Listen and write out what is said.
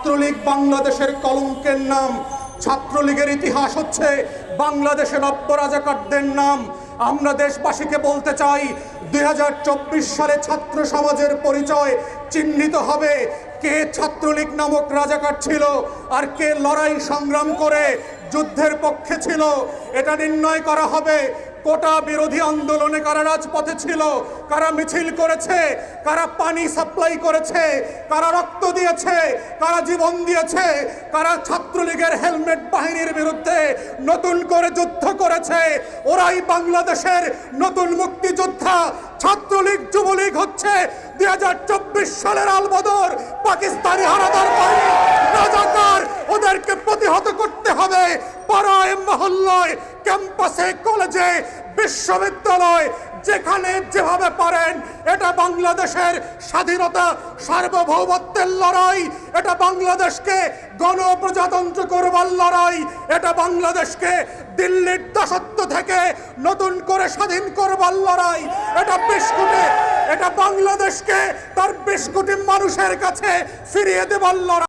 ছাত্রলীগ বাংলাদেশের কলঙ্কের নাম। ছাত্রলীগের ইতিহাস হচ্ছে বাংলাদেশের নব্য রাজাকারদের নাম। আমরা দেশবাসীকে বলতে চাই 2024 সালে ছাত্র সমাজের পরিচয় চিহ্নিত হবে কে ছাত্রলীগ নামক রাজাকার ছিল আর কে লড়াই সংগ্রাম করে যুদ্ধের পক্ষে ছিল। এটা নির্ণয় করা হবে কোটা বিরোধী আন্দোলনে কারা রাজপথে ছিল, কারা মিছিল করেছে, কারা পানি সাপ্লাই করেছে, কারা রক্ত দিয়েছে, কারা জীবন দিয়েছে, কারা ছাত্রলীগের হেলমেট বাহিনীর বিরুদ্ধে নতুন করে যুদ্ধ করেছে। ওরাই বাংলাদেশের নতুন মুক্তিযোদ্ধা। ছাত্রলীগ যুবলীগ হচ্ছে 2024 সালের আলবদর পাকিস্তানি হানাদার বাহিনী রাজাকার। ওদেরকে প্রতিহত করতে হবে পাড়ায় মহল্লায়, ক্যাম্পাসে, কলেজে, বিশ্ববিদ্যালয়, যেখানে যেভাবে পারেন। এটা বাংলাদেশের স্বাধীনতা সার্বভৌমত্বের লড়াই, এটা বাংলাদেশকে গণপ্রজাতন্ত্র করবার লড়াই, এটা বাংলাদেশকে দিল্লির দাসত্ব থেকে নতুন করে স্বাধীন করবার লড়াই, এটা বাংলাদেশকে তার 20 কোটি মানুষের কাছে ফিরিয়ে দেবার লড়াই।